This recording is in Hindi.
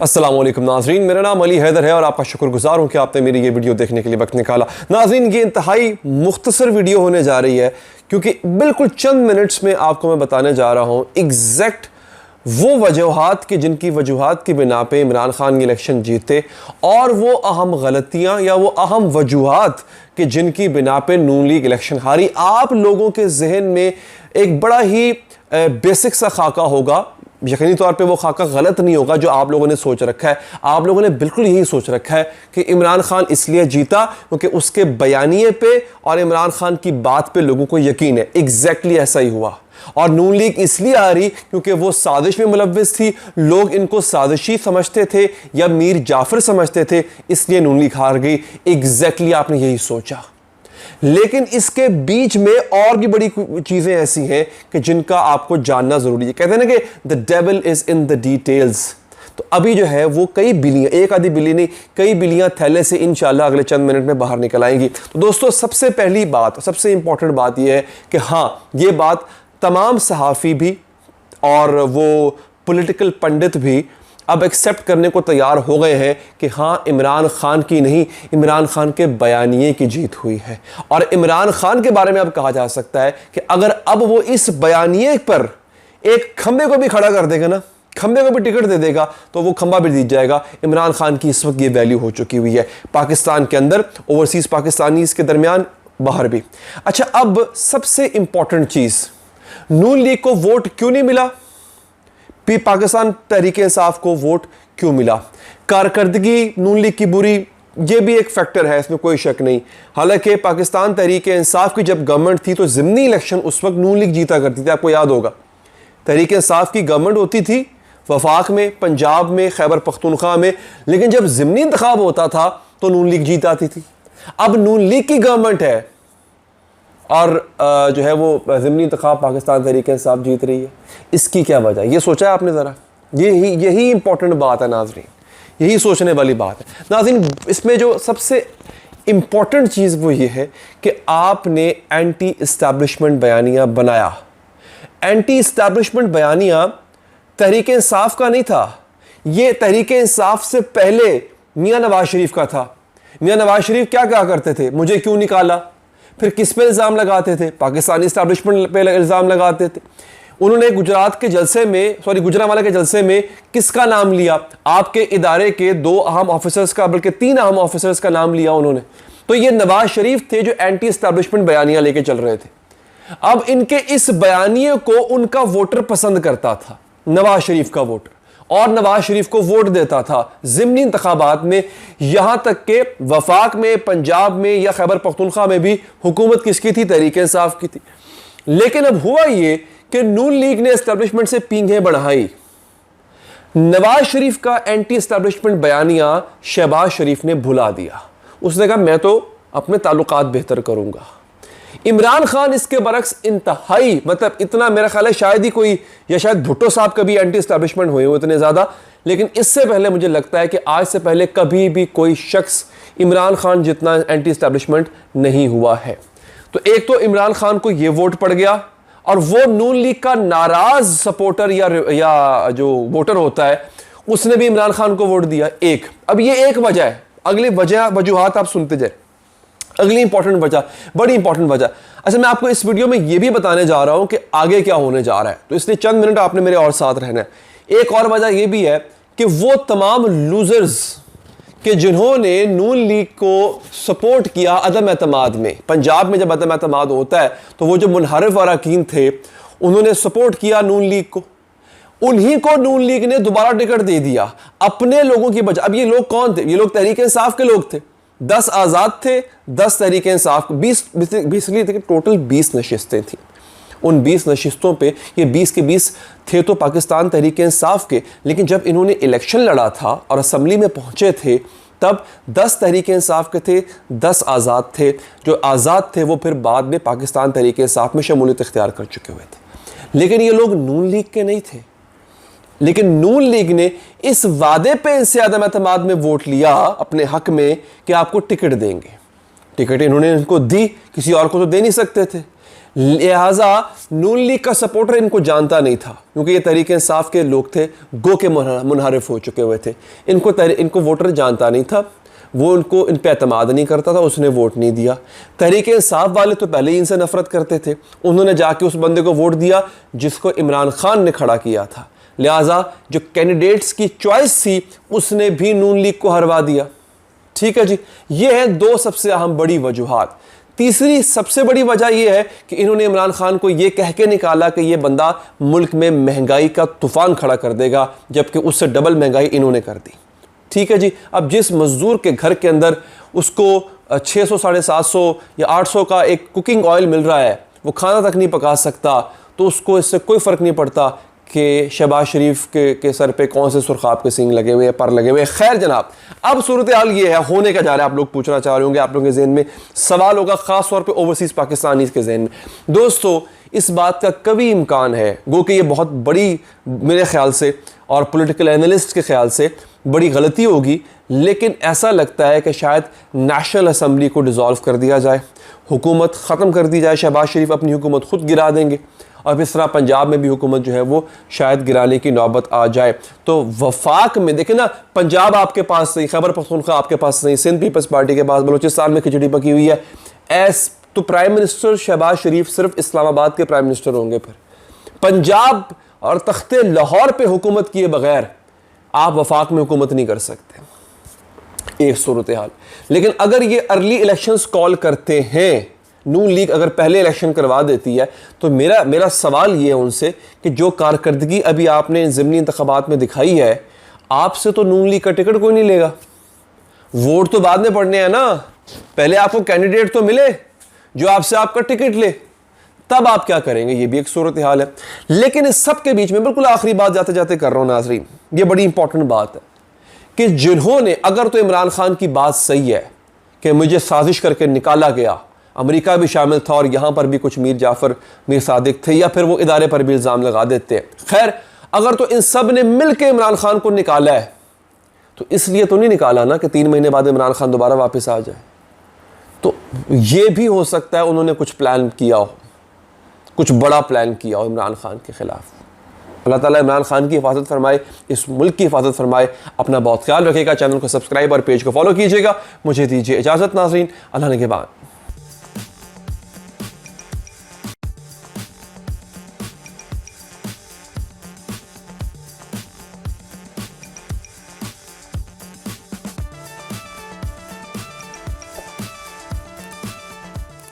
अस्सलाम वालेकुम नाज़रीन, मेरा नाम अली हैदर है और आपका शुक्रगुजार हूँ कि आपने मेरी ये वीडियो देखने के लिए वक्त निकाला। नाज़रीन, ये इंतहाई मुख्तसर वीडियो होने जा रही है क्योंकि बिल्कुल चंद मिनट्स में आपको मैं बताने जा रहा हूँ एग्जैक्ट वो वजूहात कि जिनकी वजूहात की बिना पे इमरान खान इलेक्शन जीते और वो अहम गलतियाँ या वो अहम वजूहात कि जिनकी बिना पे नून लीग इलेक्शन हारी। आप लोगों के जहन में एक बड़ा ही बेसिक सा खाका होगा, यकीनी तौर पे वो खाका गलत नहीं होगा जो आप लोगों ने सोच रखा है। आप लोगों ने बिल्कुल यही सोच रखा है कि इमरान खान इसलिए जीता क्योंकि उसके बयानिए पे और इमरान खान की बात पे लोगों को यकीन है। एग्जैक्टली ऐसा ही हुआ और नून लीग इसलिए आ रही क्योंकि वो साजिश में मुलव्विस थी। लोग इनको साजिशी समझते थे या मीर जाफर समझते थे, इसलिए नून लीग हार गई। एग्जैक्टली आपने यही सोचा, लेकिन इसके बीच में और भी बड़ी चीजें ऐसी हैं कि जिनका आपको जानना जरूरी है। कहते हैं ना कि the devil is in the details. तो अभी जो है वो कई बिलियां, एक आधी बिल्ली नहीं, कई बिलियां थैले से इंशाल्लाह अगले चंद मिनट में बाहर निकल आएंगी। तो दोस्तों, सबसे पहली बात, सबसे इंपॉर्टेंट बात यह है कि हाँ, ये बात तमाम सहाफ़ी भी और वो पॉलिटिकल पंडित भी अब एक्सेप्ट करने को तैयार हो गए हैं कि हाँ, इमरान खान की नहीं, इमरान खान के बयानिए की जीत हुई है। और इमरान खान के बारे में अब कहा जा सकता है कि अगर अब वो इस बयानिए पर एक खंबे को भी खड़ा कर देगा ना, खंबे को भी टिकट दे देगा, तो वो खंबा भी जीत जाएगा। इमरान खान की इस वक्त ये वैल्यू हो चुकी हुई है पाकिस्तान के अंदर, ओवरसीज़ पाकिस्तानीज़ के दरमियान, बाहर भी। अच्छा, अब सबसे इंपॉर्टेंट चीज़, नून लीग को वोट क्यों नहीं मिला? पाकिस्तान तहरीक इंसाफ को वोट क्यों मिला? कारकर्दगी नून लीग की बुरी, ये भी एक फैक्टर है, इसमें कोई शक नहीं। हालांकि पाकिस्तान तहरीक इंसाफ की जब गवर्नमेंट थी तो ज़िमनी इलेक्शन उस वक्त नून लीग जीता करती थी, आपको याद होगा। तहरीक इंसाफ की गवर्नमेंट होती थी वफाक में, पंजाब में, खैबर पख्तूनख्वा में, लेकिन जब ज़िमनी इंतखाब होता था तो नून लीग जीत आती थी। अब नून लीग की गवर्नमेंट है और जो है वो ज़िमनी इंतखाब पाकिस्तान तहरीक इंसाफ जीत रही है। इसकी क्या वजह है? ये सोचा है आपने ज़रा? यही इंपॉर्टेंट बात है नाज़रीन, यही सोचने वाली बात है नाज़रीन। इसमें जो सबसे इंपॉर्टेंट चीज़ वो ये है कि आपने एंटी इस्टेब्लिशमेंट बयानिया बनाया। एंटी इस्टेब्लिशमेंट बयानिया तहरीक इंसाफ का नहीं था, ये तहरीक इंसाफ से पहले मियाँ नवाज शरीफ का था। मियाँ नवाज शरीफ क्या कहा करते थे? मुझे क्यों निकाला? फिर किस पे इल्ज़ाम लगाते थे? पाकिस्तानी इस्टेब्लिशमेंट पे इल्ज़ाम लगाते थे। उन्होंने गुजरात के जलसे में, गुजरांवाला के जलसे में किसका नाम लिया? आपके इदारे के 2 अहम ऑफिसर्स का, बल्कि 3 अहम ऑफिसर्स का नाम लिया उन्होंने। तो ये नवाज शरीफ थे जो एंटी इस्टेब्लिशमेंट बयानियां लेके चल रहे थे। अब इनके इस बयानिए को उनका वोटर पसंद करता था, नवाज शरीफ का वोटर, और नवाज शरीफ को वोट देता था ज़िमनी इंतखाबात में। यहां तक के वफाक में, पंजाब में या खैबर पख्तूनख्वा में भी हुकूमत किसकी थी? तहरीक इंसाफ की थी। लेकिन अब हुआ ये कि नून लीग ने एस्टेब्लिशमेंट से पींघें बढ़ाई। नवाज शरीफ का एंटी एस्टेब्लिशमेंट बयानिया शहबाज शरीफ ने भुला दिया। उसने कहा मैं तो अपने ताल्लुकात बेहतर करूंगा। इमरान खान इसके बरक्स इंतहाई, मतलब इतना मेरा ख्याल है शायद ही कोई, या शायद भुट्टो साहब कभी एंटी एस्टेब्लिशमेंट हुए हो इतने ज़्यादा, लेकिन इससे पहले मुझे लगता है कि आज से पहले कभी भी कोई शख्स इमरान खान जितना एंटी एस्टेब्लिशमेंट नहीं हुआ है। तो एक तो इमरान खान को ये वोट पड़ गया और वो नून लीग का नाराज सपोर्टर या जो वोटर होता है उसने भी इमरान खान को वोट दिया। एक, अब ये एक वजह है, अगली वजूहात आप सुनते जाए। अगली इंपॉर्टेंट वजह, बड़ी इंपॉर्टेंट वजह, अच्छा मैं आपको इस वीडियो में ये भी बताने जा रहा हूं कि आगे क्या होने जा रहा है, तो इसलिए चंद मिनट आपने मेरे और साथ रहना है। एक और वजह यह भी है कि वो तमाम लूजर्स कि जिन्होंने नून लीग को सपोर्ट किया अदम एतमाद में, पंजाब में जब अदम एतमाद होता है तो वो जो मुनहरिफ अरकान थे उन्होंने सपोर्ट किया नून लीग को, उन्हीं को नून लीग ने दोबारा टिकट दे दिया अपने लोगों की बजाय। अब ये लोग कौन थे? ये लोग तहरीक इंसाफ के लोग थे। 10 आज़ाद थे, 10 तहरीक इंसाफ, 20 बेसिकली टोटल 20 नशिस्तें थी। उन 20 नशिस्तों पे ये 20 के 20 थे तो पाकिस्तान तहरीक इंसाफ के, लेकिन जब इन्होंने इलेक्शन लड़ा था और असम्बली में पहुंचे थे तब 10 तहरीक इंसाफ के थे, 10 आज़ाद थे। जो आज़ाद थे वो फिर बाद में पाकिस्तान तहरीक इंसाफ में शमूलियत इख्तियार कर चुके हुए थे, लेकिन ये लोग नून लीग के नहीं थे। लेकिन नून लीग ने इस वादे पे इनसे अदम एतमाद में वोट लिया अपने हक में कि आपको टिकट देंगे। टिकट इन्होंने इनको दी, किसी और को तो दे नहीं सकते थे, लिहाजा नून लीग का सपोर्टर इनको जानता नहीं था, क्योंकि ये तहरीक इंसाफ के लोग थे, गो के मुनहरिफ हो चुके हुए थे। इनको वोटर जानता नहीं था, वो उनको इन पे एतमाद नहीं करता था, उसने वोट नहीं दिया। तहरीक इंसाफ वाले तो पहले ही इनसे नफरत करते थे, उन्होंने जाके उस बंदे को वोट दिया जिसको इमरान खान ने खड़ा किया था। लिहाजा जो कैंडिडेट्स की चॉइस थी उसने भी नून लीग को हरवा दिया। ठीक है जी, ये है दो सबसे अहम बड़ी वजूहात। तीसरी सबसे बड़ी वजह यह है कि इन्होंने इमरान खान को यह कह के निकाला कि यह बंदा मुल्क में महंगाई का तूफान खड़ा कर देगा, जबकि उससे डबल महंगाई इन्होंने कर दी। ठीक है जी, अब जिस मजदूर के घर के अंदर उसको 600, 750 या 800 का एक कुकिंग ऑयल मिल रहा है, वो खाना तक नहीं पका सकता, तो उसको इससे कोई फ़र्क नहीं पड़ता कि शहबाज शरीफ के सर पे कौन से सुरखाब के सींग लगे हुए हैं, पर लगे हुए हैं। खैर जनाब, अब सूरत हाल ये है, होने का जा रहा है। आप लोग पूछना चाह रहे होंगे, आप लोगों के जहन में सवाल होगा, ख़ास तौर पे ओवरसीज़ पाकिस्तानी के जहन में। दोस्तों, इस बात का कभी इम्कान है, गो कि ये बहुत बड़ी मेरे ख़्याल से और पॉलिटिकल एनालिस्ट के ख़्याल से बड़ी गलती होगी, लेकिन ऐसा लगता है कि शायद नेशनल असम्बली को डिज़ोल्व कर दिया जाए, हुकूमत ख़त्म कर दी जाए, शहबाज शरीफ अपनी हुकूमत खुद गिरा देंगे और इस तरह पंजाब में भी हुकूमत जो है वो शायद गिराने की नौबत आ जाए। तो वफाक में देखें ना, पंजाब आपके पास नहीं, खैबर पख्तूनख्वा आपके पास नहीं, सिंध पीपल्स पार्टी के पास, बलूचिस्तान में खिचड़ी पकी हुई है। तो प्राइम मिनिस्टर शहबाज शरीफ सिर्फ इस्लामाबाद के प्राइम मिनिस्टर होंगे। फिर पंजाब और तख्ते लाहौर पे हुकूमत किए बगैर आप वफाक में हुकूमत नहीं कर सकते, एक सूरत हाल। लेकिन अगर ये अर्ली इलेक्शंस कॉल करते हैं, नून लीग अगर पहले इलेक्शन करवा देती है, तो मेरा सवाल ये है उनसे कि जो कारकर्दगी अभी आपने ज़िमनी इंतखाबात में दिखाई है, आपसे तो नून लीग का टिकट कोई नहीं लेगा। वोट तो बाद में पड़ने हैं ना, पहले आपको कैंडिडेट तो मिले जो आपसे आपका टिकट ले, तब आप क्या करेंगे, ये भी एक सूरत हाल है। लेकिन इस सब के बीच में बिल्कुल आखिरी बात जाते जाते कर रहा हूं नाजरीन, ये बड़ी इंपॉर्टेंट बात है कि जिन्होंने, अगर तो इमरान खान की बात सही है कि मुझे साजिश करके निकाला गया, अमेरिका भी शामिल था और यहां पर भी कुछ मीर जाफर, मीर सादिक थे, या फिर वो इदारे पर भी इल्ज़ाम लगा देते हैं। खैर, अगर तो इन सब ने मिल के इमरान खान को निकाला है, तो इसलिए तो नहीं निकाला ना कि 3 महीने बाद इमरान खान दोबारा वापस आ जाए। तो ये भी हो सकता है उन्होंने कुछ प्लान किया हो, कुछ बड़ा प्लान किया हो इमरान खान के खिलाफ। अल्लाह ताला इमरान खान की हिफाजत फरमाए, इस मुल्क की हिफाजत फरमाए। अपना बहुत ख्याल रखिएगा, चैनल को सब्सक्राइब और पेज को फॉलो कीजिएगा। मुझे दीजिए इजाज़त नाज़रीन, अल्लाह निगहबान।